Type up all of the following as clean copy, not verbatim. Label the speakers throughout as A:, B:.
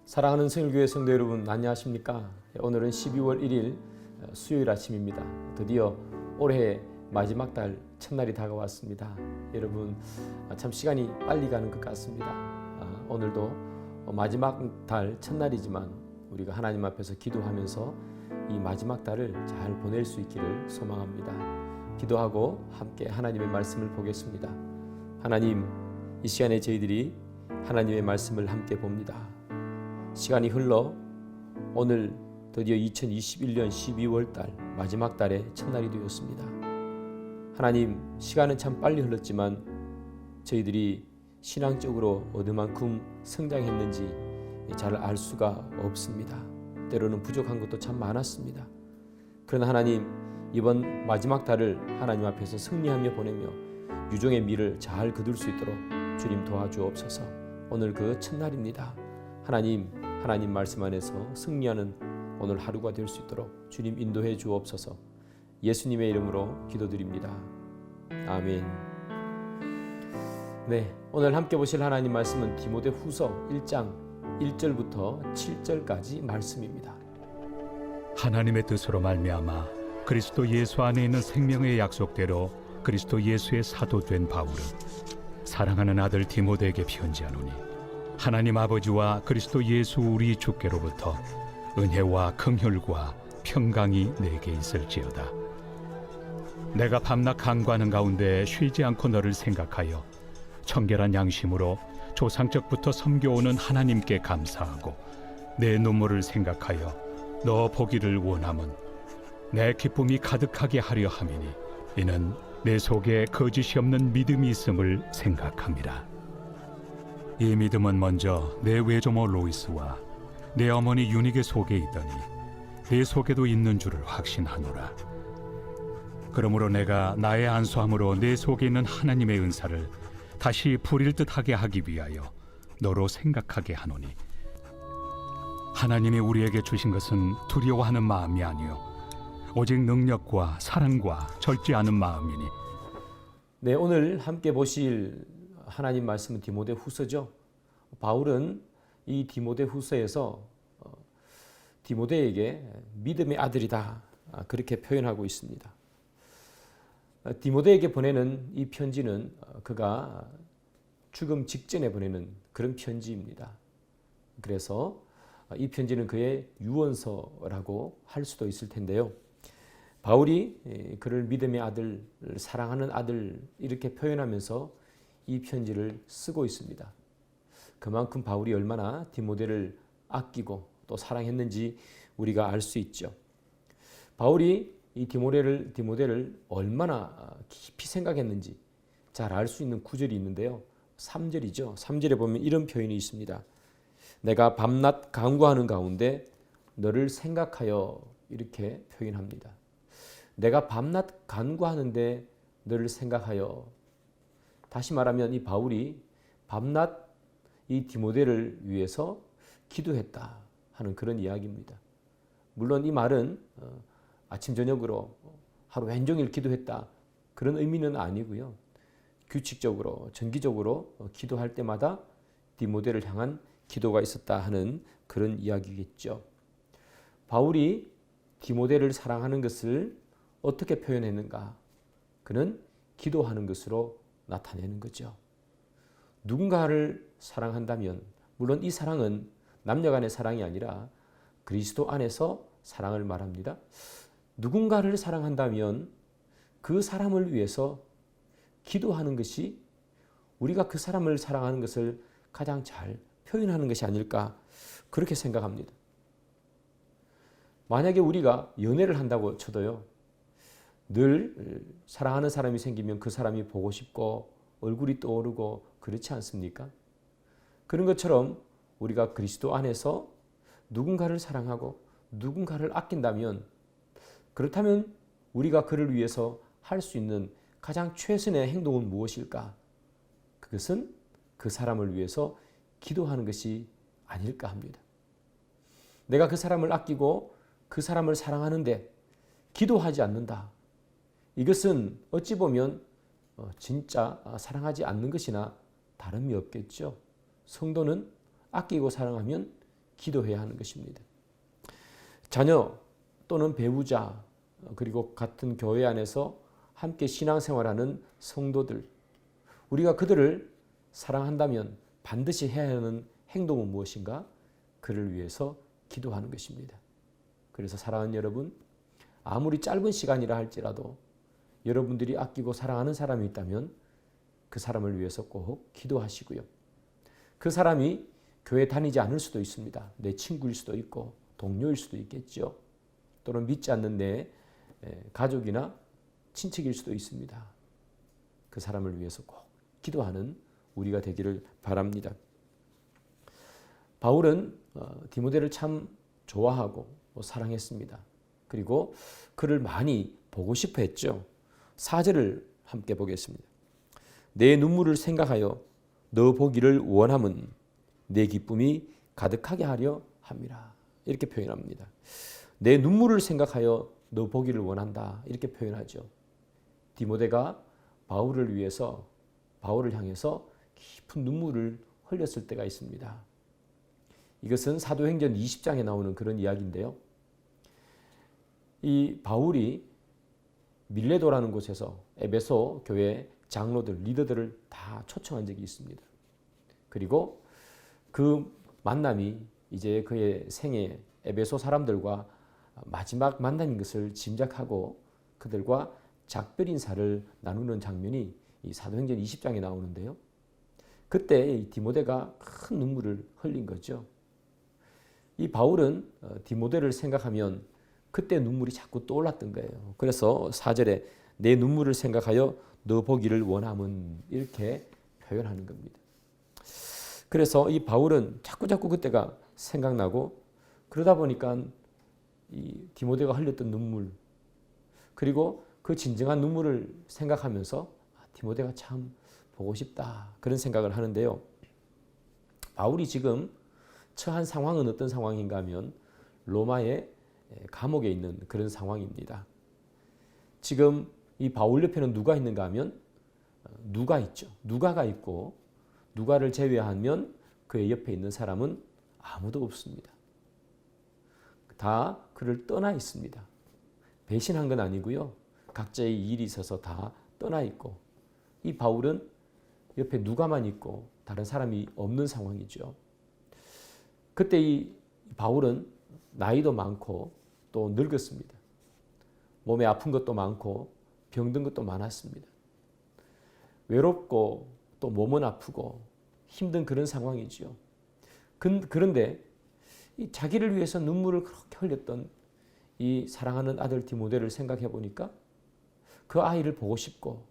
A: 사랑하는 성일교회 성도 여러분, 안녕하십니까? 오늘은 12월 1일 수요일 아침입니다. 드디어 올해 마지막 달 첫날이 다가왔습니다. 여러분, 참 시간이 빨리 가는 것 같습니다. 오늘도 마지막 달 첫날이지만 우리가 하나님 앞에서 기도하면서 이 마지막 달을 잘 보낼 수 있기를 소망합니다. 기도하고 함께 하나님의 말씀을 보겠습니다. 하나님, 이 시간에 저희들이 하나님의 말씀을 함께 봅니다. 시간이 흘러 오늘 드디어 2021년 12월 달 마지막 달의 첫날이 되었습니다. 하나님, 시간은 참 빨리 흘렀지만 저희들이 신앙적으로 어느만큼 성장했는지 잘 알 수가 없습니다. 때로는 부족한 것도 참 많았습니다. 그러나 하나님, 이번 마지막 달을 하나님 앞에서 승리하며 보내며 유종의 미를 잘 거둘 수 있도록 주님 도와주옵소서. 오늘 그 첫날입니다. 하나님 말씀 안에서 승리하는 오늘 하루가 될 수 있도록 주님 인도해 주옵소서. 예수님의 이름으로 기도드립니다. 아멘. 네, 오늘 함께 보실 하나님 말씀은 디모데후서 1장 1절부터 7절까지 말씀입니다.
B: 하나님의 뜻으로 말미암아 그리스도 예수 안에 있는 생명의 약속대로 그리스도 예수의 사도된 바울은 사랑하는 아들 디모데에게 편지하노니, 하나님 아버지와 그리스도 예수 우리 주께로부터 은혜와 긍휼과 평강이 내게 있을지어다. 내가 밤낮 간구하는 가운데 쉬지 않고 너를 생각하여 청결한 양심으로 조상적부터 섬겨오는 하나님께 감사하고 내 눈물을 생각하여 너 보기를 원함은 내 기쁨이 가득하게 하려 함이니, 이는 내 속에 거짓이 없는 믿음이 있음을 생각함이라. 이 믿음은 먼저 내 외조모 로이스와 내 어머니 유니게 속에 있더니 내 속에도 있는 줄을 확신하노라. 그러므로 내가 나의 안수함으로 내 속에 있는 하나님의 은사를 다시 부릴 듯하게 하기 위하여 너로 생각하게 하노니, 하나님이 우리에게 주신 것은 두려워하는 마음이 아니요 오직 능력과 사랑과 절제 않은 마음이니.
A: 네, 오늘 함께 보실 하나님 말씀은 디모데후서죠. 바울은 이 디모데후서에서 디모데에게 믿음의 아들이다, 그렇게 표현하고 있습니다. 디모데에게 보내는 이 편지는 그가 죽음 직전에 보내는 그런 편지입니다. 그래서 이 편지는 그의 유언서라고 할 수도 있을 텐데요. 바울이 그를 믿음의 아들, 사랑하는 아들 이렇게 표현하면서 이 편지를 쓰고 있습니다. 그만큼 바울이 얼마나 디모데를 아끼고 또 사랑했는지 우리가 알 수 있죠. 바울이 이 디모데를 얼마나 깊이 생각했는지 잘 알 수 있는 구절이 있는데요. 3절이죠. 3절에 보면 이런 표현이 있습니다. 내가 밤낮 간구하는 가운데 너를 생각하여, 이렇게 표현합니다. 내가 밤낮 간구하는데 너를 생각하여. 다시 말하면 이 바울이 밤낮 이 디모데를 위해서 기도했다 하는 그런 이야기입니다. 물론 이 말은 아침 저녁으로 하루 왼종일 기도했다 그런 의미는 아니고요. 규칙적으로 정기적으로 기도할 때마다 디모데를 향한 기도가 있었다 하는 그런 이야기겠죠. 바울이 디모데를 사랑하는 것을 어떻게 표현했는가? 그는 기도하는 것으로 나타내는 거죠. 누군가를 사랑한다면, 물론 이 사랑은 남녀 간의 사랑이 아니라 그리스도 안에서 사랑을 말합니다. 누군가를 사랑한다면 그 사람을 위해서 기도하는 것이 우리가 그 사람을 사랑하는 것을 가장 잘 표현하는 것이 아닐까, 그렇게 생각합니다. 만약에 우리가 연애를 한다고 쳐도요, 늘 사랑하는 사람이 생기면 그 사람이 보고 싶고 얼굴이 떠오르고 그렇지 않습니까? 그런 것처럼 우리가 그리스도 안에서 누군가를 사랑하고 누군가를 아낀다면, 그렇다면 우리가 그를 위해서 할 수 있는 가장 최선의 행동은 무엇일까? 그것은 그 사람을 위해서 기도하는 것이 아닐까 합니다. 내가 그 사람을 아끼고 그 사람을 사랑하는데 기도하지 않는다. 이것은 어찌 보면 진짜 사랑하지 않는 것이나 다름이 없겠죠. 성도는 아끼고 사랑하면 기도해야 하는 것입니다. 자녀 또는 배우자 그리고 같은 교회 안에서 함께 신앙생활하는 성도들, 우리가 그들을 사랑한다면 반드시 해야 하는 행동은 무엇인가? 그를 위해서 기도하는 것입니다. 그래서 사랑하는 여러분, 아무리 짧은 시간이라 할지라도 여러분들이 아끼고 사랑하는 사람이 있다면 그 사람을 위해서 꼭 기도하시고요. 그 사람이 교회 다니지 않을 수도 있습니다. 내 친구일 수도 있고 동료일 수도 있겠죠. 또는 믿지 않는 내 가족이나 친척일 수도 있습니다. 그 사람을 위해서 꼭 기도하는 우리가 되기를 바랍니다. 바울은 디모데를 참 좋아하고 사랑했습니다. 그리고 그를 많이 보고 싶어 했죠. 4절을 함께 보겠습니다. 내 눈물을 생각하여 너 보기를 원함은 내 기쁨이 가득하게 하려 함이라. 이렇게 표현합니다. 내 눈물을 생각하여 너 보기를 원한다. 이렇게 표현하죠. 디모데가 바울을 위해서, 바울을 향해서 깊은 눈물을 흘렸을 때가 있습니다. 이것은 사도행전 20장에 나오는 그런 이야기인데요. 이 바울이 밀레도라는 곳에서 에베소 교회 장로들, 리더들을 다 초청한 적이 있습니다. 그리고 그 만남이 이제 그의 생애 에베소 사람들과 마지막 만남인 것을 짐작하고 그들과 작별 인사를 나누는 장면이 이 사도행전 20장에 나오는데요. 그때 이 디모데가 큰 눈물을 흘린 거죠. 이 바울은 디모데를 생각하면 그때 눈물이 자꾸 떠올랐던 거예요. 그래서 4절에 내 눈물을 생각하여 너 보기를 원함은 이렇게 표현하는 겁니다. 그래서 이 바울은 자꾸 그때가 생각나고 그러다 보니까 이 디모데가 흘렸던 눈물 그리고 그 진정한 눈물을 생각하면서 디모데가 참 보고 싶다 그런 생각을 하는데요. 바울이 지금 처한 상황은 어떤 상황인가 하면 로마의 감옥에 있는 그런 상황입니다. 지금 이 바울 옆에는 누가 있는가 하면 누가 있죠. 누가가 있고 누가를 제외하면 그의 옆에 있는 사람은 아무도 없습니다. 다 그를 떠나 있습니다. 배신한 건 아니고요. 각자의 일이 있어서 다 떠나 있고 이 바울은 옆에 누가만 있고 다른 사람이 없는 상황이죠. 그때 이 바울은 나이도 많고 또 늙었습니다. 몸에 아픈 것도 많고 병든 것도 많았습니다. 외롭고 또 몸은 아프고 힘든 그런 상황이지요. 그런데 이 자기를 위해서 눈물을 그렇게 흘렸던 이 사랑하는 아들 디모데를 생각해 보니까 그 아이를 보고 싶고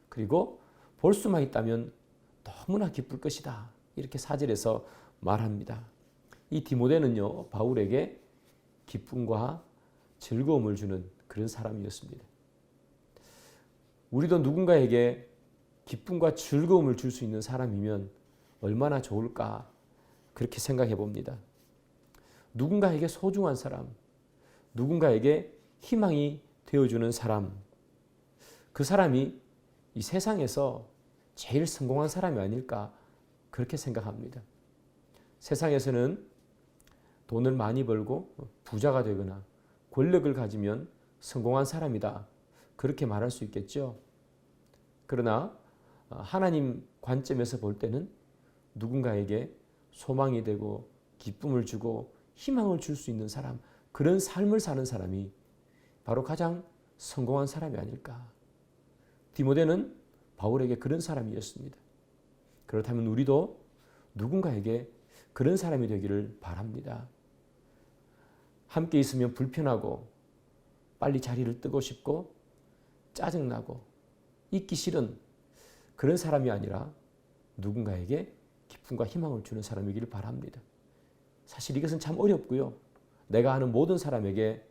A: 그리고 볼 수만 있다면 너무나 기쁠 것이다. 이렇게 4절에서 말합니다. 이 디모데는요, 바울에게 기쁨과 즐거움을 주는 그런 사람이었습니다. 우리도 누군가에게 기쁨과 즐거움을 줄 수 있는 사람이면 얼마나 좋을까 그렇게 생각해 봅니다. 누군가에게 소중한 사람, 누군가에게 희망이 되어주는 사람, 그 사람이 이 세상에서 제일 성공한 사람이 아닐까 그렇게 생각합니다. 세상에서는 돈을 많이 벌고 부자가 되거나 권력을 가지면 성공한 사람이다 그렇게 말할 수 있겠죠. 그러나 하나님 관점에서 볼 때는 누군가에게 소망이 되고 기쁨을 주고 희망을 줄 수 있는 사람, 그런 삶을 사는 사람이 바로 가장 성공한 사람이 아닐까. 디모데는 바울에게 그런 사람이었습니다. 그렇다면 우리도 누군가에게 그런 사람이 되기를 바랍니다. 함께 있으면 불편하고 빨리 자리를 뜨고 싶고 짜증나고 있기 싫은 그런 사람이 아니라 누군가에게 기쁨과 희망을 주는 사람이기를 바랍니다. 사실 이것은 참 어렵고요. 내가 아는 모든 사람에게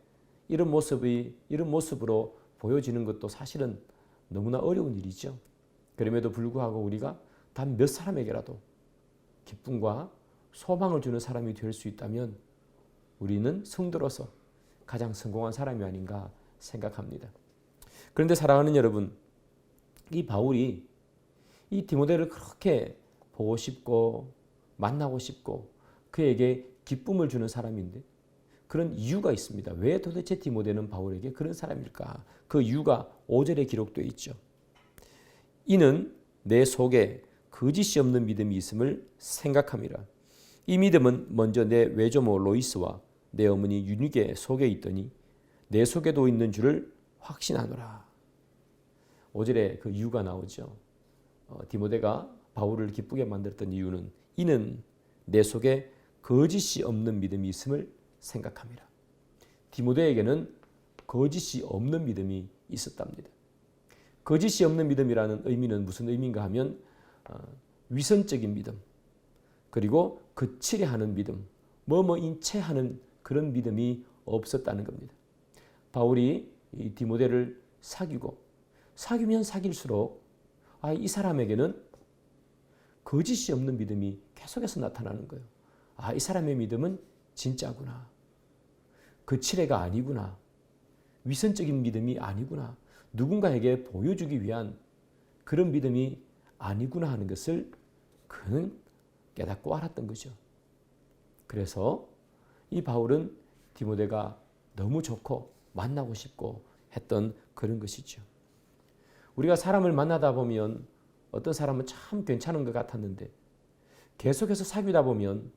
A: 이런 모습으로 보여지는 것도 사실은 너무나 어려운 일이죠. 그럼에도 불구하고 우리가 단 몇 사람에게라도 기쁨과 소망을 주는 사람이 될 수 있다면 우리는 성도로서 가장 성공한 사람이 아닌가 생각합니다. 그런데 사랑하는 여러분, 이 바울이 이 디모데를 그렇게 보고 싶고 만나고 싶고 그에게 기쁨을 주는 사람인데 그런 이유가 있습니다. 왜 도대체 디모데는 바울에게 그런 사람일까? 그 이유가 5절에 기록되어 있죠. 이는 내 속에 거짓이 없는 믿음이 있음을 생각함이라. 이 믿음은 먼저 내 외조모 로이스와 내 어머니 유니게 속에 있더니 내 속에도 있는 줄을 확신하노라. 5절에 그 이유가 나오죠. 디모데가 바울을 기쁘게 만들었던 이유는 이는 내 속에 거짓이 없는 믿음이 있음을 생각합니다. 디모데에게는 거짓이 없는 믿음이 있었답니다. 거짓이 없는 믿음이라는 의미는 무슨 의미인가 하면 위선적인 믿음, 그리고 거칠게 하는 믿음, 뭐뭐인 채 하는 그런 믿음이 없었다는 겁니다. 바울이 이 디모데를 사귀면 사귈수록 이 사람에게는 거짓이 없는 믿음이 계속해서 나타나는 거예요. 이 사람의 믿음은 진짜구나. 거칠애가 아니구나. 위선적인 믿음이 아니구나. 누군가에게 보여주기 위한 그런 믿음이 아니구나 하는 것을 그는 깨닫고 알았던 거죠. 그래서 이 바울은 디모데가 너무 좋고 만나고 싶고 했던 그런 것이죠. 우리가 사람을 만나다 보면 어떤 사람은 참 괜찮은 것 같았는데 계속해서 사귀다 보면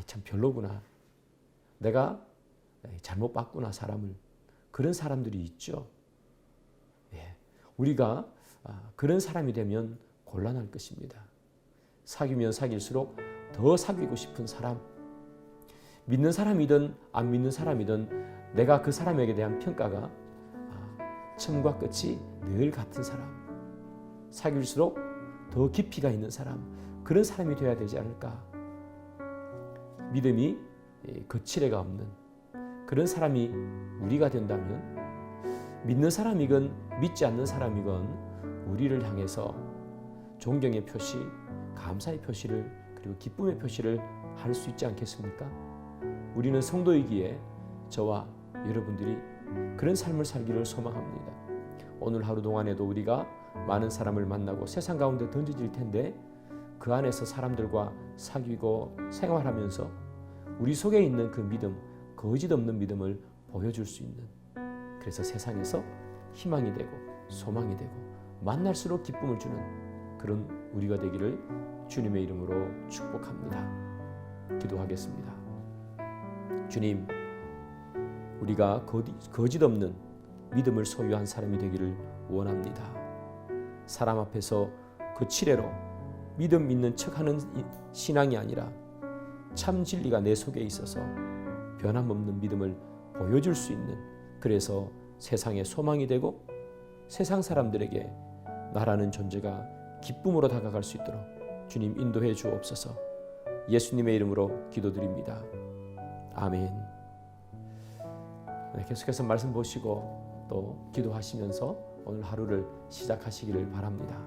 A: 참 별로구나. 내가 잘못 봤구나 사람을. 그런 사람들이 있죠. 우리가 그런 사람이 되면 곤란할 것입니다. 사귀면 사귈수록 더 사귀고 싶은 사람, 믿는 사람이든 안 믿는 사람이든 내가 그 사람에게 대한 평가가 처음과 끝이 늘 같은 사람, 사귈수록 더 깊이가 있는 사람, 그런 사람이 되어야 되지 않을까. 믿음이 거칠애가 없는 그런 사람이 우리가 된다면 믿는 사람이건 믿지 않는 사람이건 우리를 향해서 존경의 표시, 감사의 표시를 그리고 기쁨의 표시를 할 수 있지 않겠습니까? 우리는 성도이기에 저와 여러분들이 그런 삶을 살기를 소망합니다. 오늘 하루 동안에도 우리가 많은 사람을 만나고 세상 가운데 던져질 텐데 그 안에서 사람들과 사귀고 생활하면서 우리 속에 있는 그 믿음, 거짓 없는 믿음을 보여줄 수 있는, 그래서 세상에서 희망이 되고 소망이 되고 만날수록 기쁨을 주는 그런 우리가 되기를 주님의 이름으로 축복합니다. 기도하겠습니다. 주님, 우리가 거짓 없는 믿음을 소유한 사람이 되기를 원합니다. 사람 앞에서 거칠애로 믿음 있는 척하는 신앙이 아니라 참 진리가 내 속에 있어서 변함없는 믿음을 보여줄 수 있는, 그래서 세상의 소망이 되고 세상 사람들에게 나라는 존재가 기쁨으로 다가갈 수 있도록 주님 인도해 주옵소서. 예수님의 이름으로 기도드립니다. 아멘. 계속해서 말씀 보시고 또 기도하시면서 오늘 하루를 시작하시기를 바랍니다.